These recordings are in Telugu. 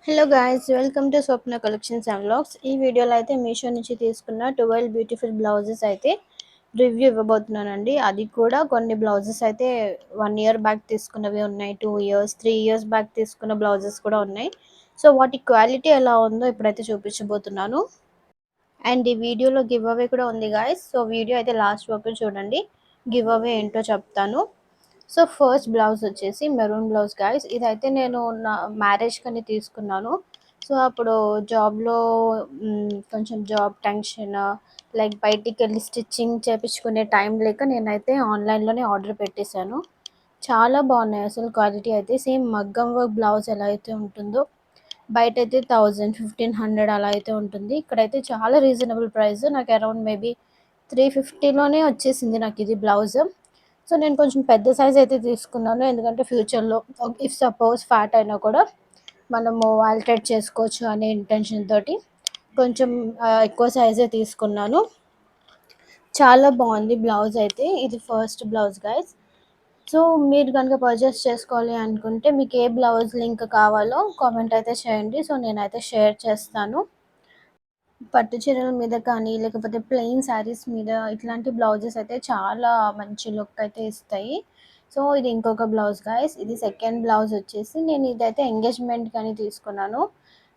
Hello guys, welcome to Swapna collections and vlogs. ఈ వీడియోలో అయితే మీషో నుంచి తీసుకున్న 12 బ్యూటిఫుల్ బ్లౌజెస్ అయితే రివ్యూ ఇవ్వబోతున్నానండి. అది కూడా కొన్ని బ్లౌజెస్ అయితే 1 ఇయర్ బ్యాక్ తీసుకున్నవి ఉన్నాయి, 2 ఇయర్స్ 3 ఇయర్స్ బ్యాక్ తీసుకున్న బ్లౌజెస్ కూడా ఉన్నాయి. సో వాటి క్వాలిటీ ఎలా ఉందో ఇప్పుడైతే చూపించబోతున్నాను. అండ్ ఈ వీడియోలో గివ్ అవే కూడా ఉంది గాయ్స్. సో వీడియో అయితే లాస్ట్ వరకు చూడండి, గివ్ అవే ఏంటో చెప్తాను. సో ఫస్ట్ బ్లౌజ్ వచ్చేసి మెరూన్ బ్లౌజ్ గాయ్స్. ఇదైతే నేను నా మ్యారేజ్ కని తీసుకున్నాను. సో అప్పుడు జాబ్లో కొంచెం జాబ్ టెన్షన్, లైక్ బయటికి వెళ్ళి స్టిచ్చింగ్ చేయించుకునే టైం లేక నేనైతే ఆన్లైన్లోనే ఆర్డర్ పెట్టేశాను. చాలా బాగున్నాయి అసలు. క్వాలిటీ అయితే సేమ్ మగ్గం వర్క్ బ్లౌజ్ ఎలా అయితే ఉంటుందో బయట అయితే 1000 1500 అలా అయితే ఉంటుంది. ఇక్కడైతే చాలా రీజనబుల్ ప్రైస్. నాకు అరౌండ్ మేబీ 350లోనే వచ్చేసింది నాకు ఇది బ్లౌజ్. సో నేను కొంచెం పెద్ద సైజ్ అయితే తీసుకున్నాను, ఎందుకంటే ఫ్యూచర్లో ఇఫ్ సపోజ్ ఫ్యాట్ అయినా కూడా మనము ఆల్టరేట్ చేసుకోవచ్చు అనే ఇంటెన్షన్ తోటి కొంచెం ఎక్కువ సైజే తీసుకున్నాను. చాలా బాగుంది బ్లౌజ్ అయితే. ఇది ఫస్ట్ బ్లౌజ్ గైస్. సో మీరు కనుక పర్చేస్ చేసుకోవాలి అనుకుంటే మీకు ఏ బ్లౌజ్ లింక్ కావాలో కామెంట్ అయితే చేయండి. సో నేనైతే షేర్ చేస్తాను. పట్టు చీరల మీద కానీ లేకపోతే ప్లెయిన్ శారీస్ మీద ఇట్లాంటి బ్లౌజెస్ అయితే చాలా మంచి లుక్ అయితే ఇస్తాయి. సో ఇది ఇంకొక బ్లౌజ్ గైస్. ఇది సెకండ్ బ్లౌజ్ వచ్చేసి నేను ఇదైతే ఎంగేజ్మెంట్ కానీ తీసుకున్నాను.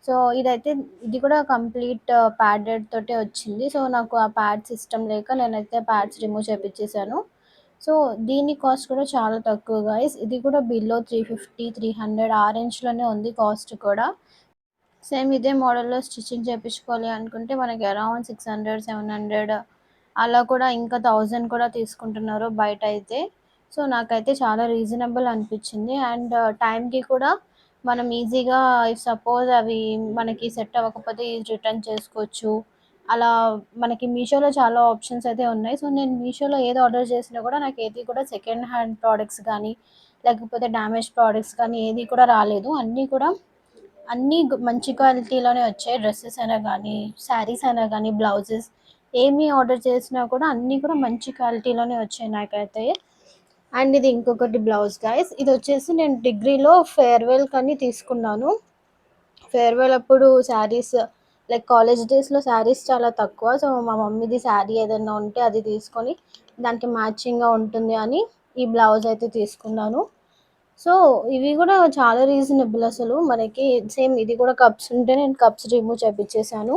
సో ఇదైతే ఇది కూడా కంప్లీట్ ప్యాడెడ్ తోటే వచ్చింది. సో నాకు ఆ ప్యాడ్స్ ఇష్టం లేక నేనైతే ప్యాడ్స్ రిమూవ్ చేయించేసాను. సో దీని కాస్ట్ కూడా చాలా తక్కువ గైస్. ఇది కూడా బిలో 350 300 ఆ రేంజ్లోనే ఉంది కాస్ట్ కూడా. సేమ్ ఇదే మోడల్లో స్టిచ్చింగ్ చేయించుకోవాలి అనుకుంటే మనకి అరౌండ్ 600 700 అలా కూడా, ఇంకా 1000 కూడా తీసుకుంటున్నారు బయట అయితే. సో నాకైతే చాలా రీజనబుల్ అనిపించింది. అండ్ టైంకి కూడా మనం ఈజీగా ఇఫ్ సపోజ్ అవి మనకి సెట్ అవ్వకపోతే రిటర్న్ చేసుకోవచ్చు. అలా మనకి మీషోలో చాలా ఆప్షన్స్ అయితే ఉన్నాయి. సో నేను మీషోలో ఏది ఆర్డర్ చేసినా కూడా నాకు ఏది కూడా సెకండ్ హ్యాండ్ ప్రోడక్ట్స్ కానీ లేకపోతే డ్యామేజ్ ప్రోడక్ట్స్ కానీ ఏది కూడా రాలేదు. అన్నీ మంచి క్వాలిటీలోనే వచ్చాయి. డ్రెస్సెస్ అయినా కానీ, శారీస్ అయినా కానీ, బ్లౌజెస్ ఏమి ఆర్డర్ చేసినా కూడా అన్నీ కూడా మంచి క్వాలిటీలోనే వచ్చాయి నాకైతే. అండ్ ఇది ఇంకొకటి బ్లౌజ్ గైస్. ఇది వచ్చేసి నేను డిగ్రీలో ఫేర్వెల్ కానీ తీసుకున్నాను. ఫేర్వెల్ అప్పుడు శారీస్ లైక్ కాలేజ్ డేస్లో శారీస్ చాలా తక్కువ. సో మా మమ్మీది శారీ ఏదైనా ఉంటే అది తీసుకొని దానికి మ్యాచింగ్గా ఉంటుంది అని ఈ బ్లౌజ్ అయితే తీసుకున్నాను. సో ఇవి కూడా చాలా రీజనబుల్ అసలు మనకి. సేమ్ ఇది కూడా కప్స్ ఉంటే నేను కప్స్ రిమూవ్ చేయించేసాను.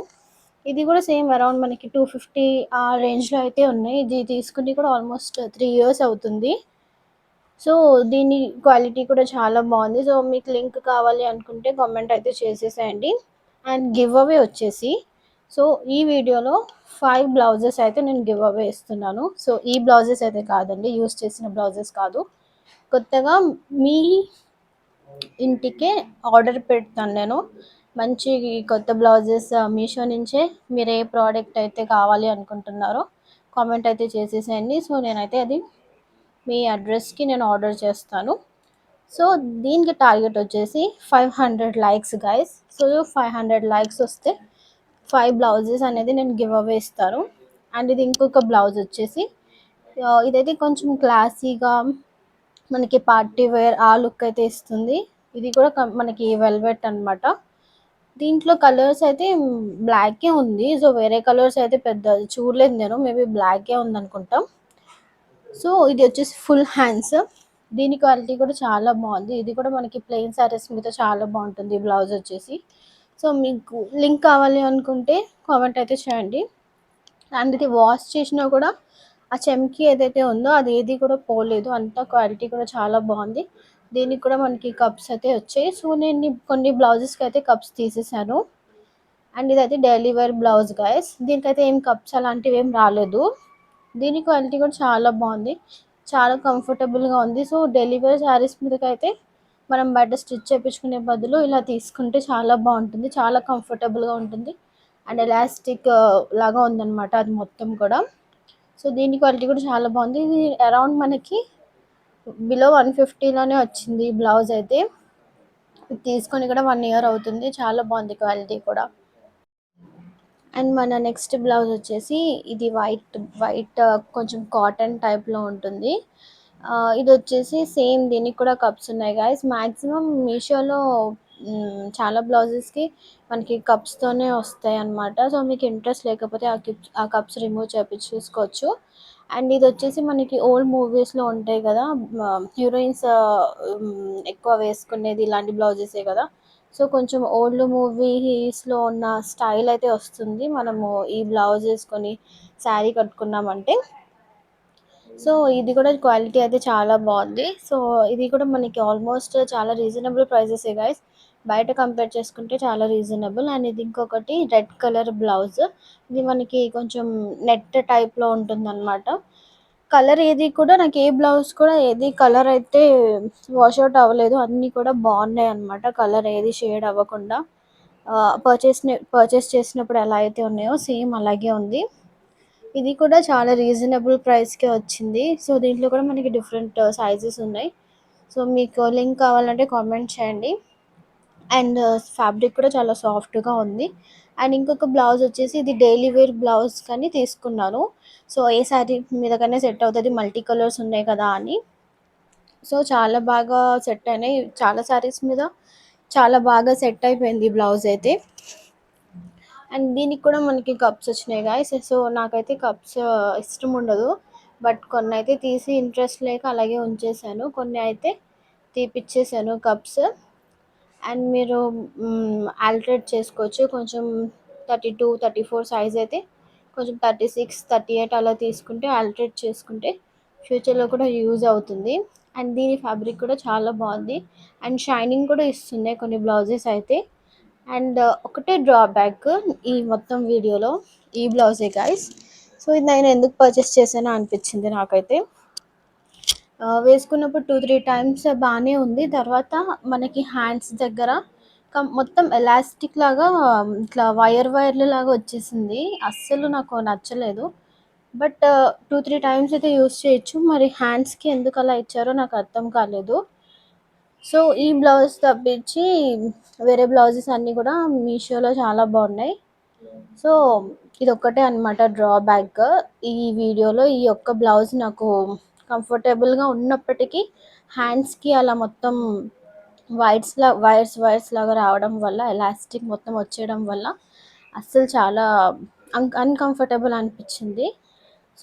ఇది కూడా సేమ్ అరౌండ్ మనకి 250 ఆ రేంజ్లో అయితే ఉన్నాయి. ఇది తీసుకుని కూడా ఆల్మోస్ట్ 3 ఇయర్స్ అవుతుంది. సో దీని క్వాలిటీ కూడా చాలా బాగుంది. సో మీకు లింక్ కావాలి అనుకుంటే కామెంట్ అయితే చేసేసేయండి. అండ్ గివ్ అవే వచ్చేసి, సో ఈ వీడియోలో 5 బ్లౌజెస్ అయితే నేను గివ్ అవే ఇస్తున్నాను. సో ఈ బ్లౌజెస్ అయితే కాదండి, యూస్ చేసిన బ్లౌజెస్ కాదు, కొత్తగా మీ ఇంటికే ఆర్డర్ పెడతాను నేను. మంచి కొత్త బ్లౌజెస్ మీషో నుంచే మీరు ఏ ప్రోడక్ట్ అయితే కావాలి అనుకుంటున్నారో కామెంట్ అయితే చేసేసేయండి. సో నేనైతే అది మీ అడ్రస్కి నేను ఆర్డర్ చేస్తాను. సో దీనికి టార్గెట్ వచ్చేసి 500 లైక్స్ గైస్. సో 500 లైక్స్ వస్తే 5 బ్లౌజెస్ అనేది నేను గివ్ అవే ఇస్తాను. అండ్ ఇది ఇంకొక బ్లౌజ్ వచ్చేసి ఇదైతే కొంచెం క్లాసీగా మనకి పార్టీ వేర్ ఆ లుక్ అయితే ఇస్తుంది. ఇది కూడా మనకి వెల్వెట్ అనమాట. దీంట్లో కలర్స్ అయితే బ్లాకే ఉంది. సో వేరే కలర్స్ అయితే పెద్ద చూడలేదు నేను, మేబీ బ్లాకే ఉందనుకుంటాం. సో ఇది వచ్చేసి ఫుల్ హ్యాండ్స్. దీని క్వాలిటీ కూడా చాలా బాగుంది. ఇది కూడా మనకి ప్లెయిన్ శారీస్ మీద చాలా బాగుంటుంది ఈ బ్లౌజ్ వచ్చేసి. సో మీకు లింక్ కావాలి అనుకుంటే కామెంట్ అయితే చేయండి. అండ్ ఇది వాష్ చేసినా కూడా ఆ చెమ్కి ఏదైతే ఉందో అది ఏది కూడా పోలేదు. అంత క్వాలిటీ కూడా చాలా బాగుంది. దీనికి కూడా మనకి కప్స్ అయితే వచ్చాయి. సో నేను కొన్ని బ్లౌజెస్కి అయితే కప్స్ తీసేసాను. అండ్ ఇదైతే డైలీ వేర్ బ్లౌజ్ గైస్. దీనికైతే ఏం కప్స్ అలాంటివి ఏం రాలేదు. దీని క్వాలిటీ కూడా చాలా బాగుంది, చాలా కంఫర్టబుల్గా ఉంది. సో డైలీ వేర్ శారీస్ మీదకైతే మనం బయట స్టిచ్ చేయించుకునే బదులు ఇలా తీసుకుంటే చాలా బాగుంటుంది, చాలా కంఫర్టబుల్గా ఉంటుంది. అండ్ ఎలాస్టిక్ లాగా ఉందన్నమాట అది మొత్తం కూడా. సో దీని క్వాలిటీ కూడా చాలా బాగుంది. ఇది అరౌండ్ మనకి బిలో 150లోనే వచ్చింది ఈ బ్లౌజ్ అయితే. ఇది తీసుకొని కూడా 1 ఇయర్ అవుతుంది. చాలా బాగుంది క్వాలిటీ కూడా. అండ్ మన నెక్స్ట్ బ్లౌజ్ వచ్చేసి ఇది వైట్ కొంచెం కాటన్ టైప్లో ఉంటుంది. ఇది వచ్చేసి సేమ్ దీనికి కూడా కప్స్ ఉన్నాయి గాయస్. మ్యాక్సిమం మీషోలో చాలా బ్లౌజెస్‌కి మనకి కప్స్‌తోనే వస్తాయన్నమాట. సో, మీకు ఇంట్రెస్ట్ లేకపోతే ఆ కప్స్ రిమూవ్ చేపిచ్చేసుకోవచ్చు. అండ్ ఇదొచ్చేసి మనకి ఓల్డ్ మూవీస్‌లో ఉంటాయి గదా! హీరోయిన్స్ ఎక్కువ వేసుకునేది ఇలాంటి బ్లౌజెసే గదా! సో, కొంచెం ఓల్డ్ మూవీస్‌లో ఉన్న స్టైల్ అయితే వస్తుంది. మనము ఈ బ్లౌజ్ ఏసుకొని శారీ కట్టుకున్నామంటే. సో, ఇది కూడా క్వాలిటీ అయితే చాలా బావుంది. సో, ఇది కూడా మనకి ఆల్మోస్ట్ చాలా రీజనబుల్ ప్రైజెసే గైస్. బయట కంపేర్ చేసుకుంటే చాలా రీజనబుల్. అండ్ ఇది ఇంకొకటి రెడ్ కలర్ బ్లౌజ్. ఇది మనకి కొంచెం నెట్ టైప్‌లో ఉంటుందనమాట. కలర్ ఏది కూడా నాకు ఏ బ్లౌజ్ కూడా ఏది కలర్ అయితే వాష్ ఔట్ అవ్వలేదు. అన్నీ కూడా బాగున్నాయన్నమాట. కలర్ ఏది షేడ్ అవ్వకుండా. పర్చేస్ చేసినప్పుడు ఎలా అయితే ఉన్నాయో సేమ్ అలాగే ఉంది. ఇది కూడా చాలా రీజనబుల్ ప్రైస్‌కే వచ్చింది. సో, దీంట్లో కూడా మనకి డిఫరెంట్ సైజెస్ ఉన్నాయి. సో, మీకు లింక్ కావాలంటే కామెంట్ చేయండి. అండ్ ఫ్యాబ్రిక్ కూడా చాలా సాఫ్ట్‌గా ఉంది. అండ్ ఇంకొక బ్లౌజ్ వచ్చేసి ఇది డైలీ వేర్ బ్లౌజ్ కని తీసుకున్నాను. సో, ఏ శారీ మీదకైనా సెట్ అవుతది. మల్టీ కలర్స్ ఉన్నాయి కదా అని. సో, చాలా బాగా సెట్ అయినాయి. చాలా శారీస్ మీద చాలా బాగా సెట్ అయిపోయింది ఈ బ్లౌజ్ అయితే. అండ్ దీనికి కూడా మనకి కప్స్ వచ్చినాయి గాయ్స్. సో, నాకైతే కప్స్ ఇష్టం ఉండదు. బట్ కొన్నైతే తీసి ఇంట్రెస్ట్ లేక అలాగే ఉంచేసాను. కొన్ని అయితే తీపిచ్చేసాను కప్స్. అండ్ మీరు ఆల్టరేట్ చేసుకోవచ్చు. కొంచెం 32, 34 సైజ్ అయితే కొంచెం 36, 38 అలా తీసుకుంటే ఆల్టరేట్ చేసుకుంటే ఫ్యూచర్‌లో కూడా యూజ్ అవుతుంది. అండ్ దీని ఫ్యాబ్రిక్ కూడా చాలా బాగుంది. అండ్ షైనింగ్ కూడా ఇస్తున్నాయి కొన్ని బ్లౌజెస్ అయితే. అండ్ ఒకటే డ్రాబ్యాక్ ఈ మొత్తం వీడియోలో ఈ బ్లౌజే గైస్. సో, ఇది నేను ఎందుకు పర్చేస్ చేశానో అనిపించింది నాకైతే. వేసుకున్నప్పుడు 2, 3 టైమ్స్ బానే ఉంది. తర్వాత మనకి హ్యాండ్స్ దగ్గర మొత్తం ఎలాస్టిక్ లాగా ఇట్లా వైర్‌లు లాగా వచ్చేసింది. అస్సలు నాకు నచ్చలేదు. బట్ 2, 3 టైమ్స్ అయితే యూజ్ చేయొచ్చు. మరి హ్యాండ్స్‌కి ఎందుకు అలా ఇచ్చారో నాకు అర్థం కాలేదు. సో, ఈ బ్లౌజ్ తప్పించి వేరే బ్లౌజెస్ అన్నీ కూడా మీషోలో చాలా బాగున్నాయి. సో, ఇదొక్కటే అనమాట డ్రాబ్యాక్. ఈ వీడియోలో ఈ ఒక్క బ్లౌజ్ నాకు కంఫర్టబుల్‌గా ఉన్నప్పటికీ హ్యాండ్స్‌కి అలా మొత్తం వైర్స్ లాగా రావడం వల్ల ఎలాస్టిక్ మొత్తం వచ్చేయడం వల్ల అస్సలు చాలా అన్‌కంఫర్టబుల్ అనిపించింది.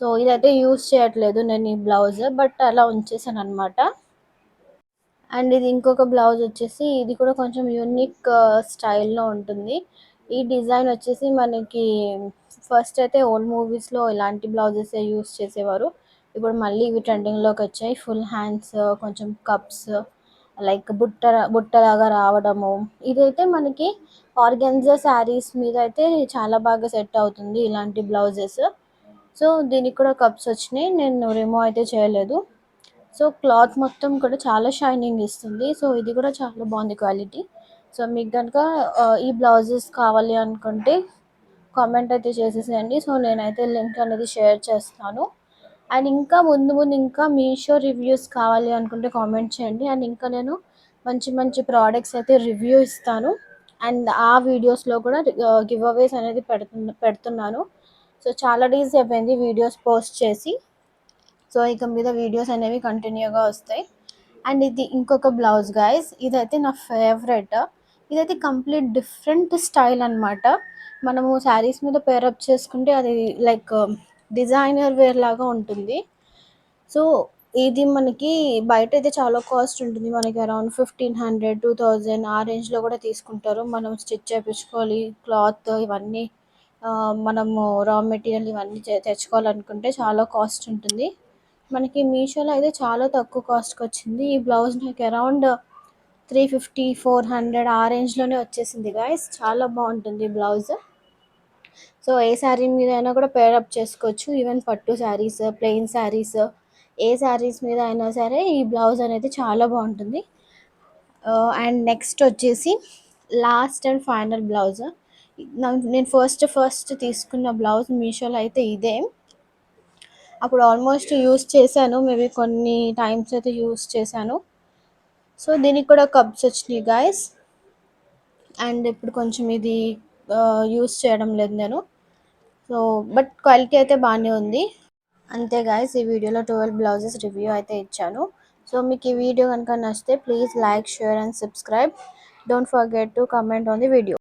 సో, ఇదైతే యూజ్ చేయట్లేదు నేను ఈ బ్లౌజ్. బట్ అలా ఉంచేసాననమాట. అండ్ ఇది ఇంకొక బ్లౌజ్ వచ్చేసి ఇది కూడా కొంచెం యూనిక్ స్టైల్‌లో ఉంటుంది. ఈ డిజైన్ వచ్చేసి మనకి ఫస్ట్ అయితే ఓల్డ్ మూవీస్‌లో ఇలాంటి బ్లౌజెసే యూజ్ చేసేవారు. ఇప్పుడు మళ్ళీ ఇవి ట్రెండింగ్‌లోకి వచ్చాయి. ఫుల్ హ్యాండ్స్, కొంచెం కప్స్, లైక్ బుట్టలాగా రావడము. ఇదైతే మనకి ఆర్గాన్జా శారీస్ మీద అయితే చాలా బాగా సెట్ అవుతుంది ఇలాంటి బ్లౌజెస్. సో, దీనికి కూడా కప్స్ వచ్చినాయి. నేను రిమూవ్ అయితే చేయలేదు. సో, క్లాత్ మొత్తం కూడా చాలా షైనింగ్ ఇస్తుంది. సో, ఇది కూడా చాలా బాగుంది క్వాలిటీ. సో, మీకు గనుక ఈ బ్లౌజెస్ కావాలి అనుకుంటే కామెంట్ అయితే చేసేసేయండి. సో, నేనైతే లింక్ అనేది షేర్ చేస్తాను. అండ్ ఇంకా ముందు ముందు ఇంకా మీషో రివ్యూస్ కావాలి అనుకుంటే కామెంట్ చేయండి. అండ్ ఇంకా నేను మంచి మంచి ప్రోడక్ట్స్ అయితే రివ్యూ ఇస్తాను. అండ్ ఆ వీడియోస్‌లో కూడా గివ్ అవేస్ అనేది పెడుతున్నాను. సో, చాలా డేస్ అయిపోయింది వీడియోస్ పోస్ట్ చేసి. సో, ఇక మీద వీడియోస్ అనేవి కంటిన్యూగా వస్తాయి. అండ్ ఇది ఇంకొక బ్లౌజ్ గైస్. ఇదైతే నా ఫేవరెట్. ఇదైతే కంప్లీట్ డిఫరెంట్ స్టైల్ అనమాట. మనము శారీస్ మీద పేరప్ చేసుకుంటే అది లైక్ డిజైనర్ వేర్ లాగా ఉంటుంది. సో, ఇది మనకి బయటైతే చాలా కాస్ట్ ఉంటుంది. మనకి అరౌండ్ 1500, 2000 ఆ రేంజ్‌లో కూడా తీసుకుంటారు. మనం స్టిచ్ చేపించుకోవాలి. క్లాత్ ఇవన్నీ మనము రా మెటీరియల్ ఇవన్నీ తెచ్చుకోవాలనుకుంటే చాలా కాస్ట్ ఉంటుంది. మనకి మీషోలో అయితే చాలా తక్కువ కాస్ట్‌కొచ్చింది. ఈ బ్లౌజ్ నాకు అరౌండ్ 350, 400 ఆ రేంజ్‌లోనే వచ్చేసింది గైస్. చాలా బాగుంటుంది ఈ బ్లౌజ్. సో, ఏ శారీ మీద అయినా కూడా పేరప్ చేసుకోవచ్చు. ఈవెన్ పట్టు శారీస్, ప్లెయిన్ శారీస్, ఏ శారీస్ మీద అయినా సరే ఈ బ్లౌజ్ అనేది చాలా బాగుంటుంది. అండ్ నెక్స్ట్ వచ్చేసి లాస్ట్ అండ్ ఫైనల్ బ్లౌజ్. నేను ఫస్ట్ తీసుకున్న బ్లౌజ్ మీషోలో అయితే ఇదే. అప్పుడు ఆల్మోస్ట్ యూజ్ చేశాను. మేబీ కొన్ని టైమ్స్ అయితే యూజ్ చేశాను. సో, దీనికి కూడా కప్స్ వచ్చినాయి గైస్. అండ్ ఇప్పుడు కొంచెం ఇది యూజ్ చేయడం లేదు నేను. సో, బట్ క్వాలిటీ అయితే బాగానే ఉంది. అంతే గైస్, ఈ వీడియోలో 12 బ్లౌజెస్ రివ్యూ అయితే ఇచ్చాను. సో, మీకు ఈ వీడియో కనుక నచ్చితే please like, share and subscribe. Don't forget to comment on the video.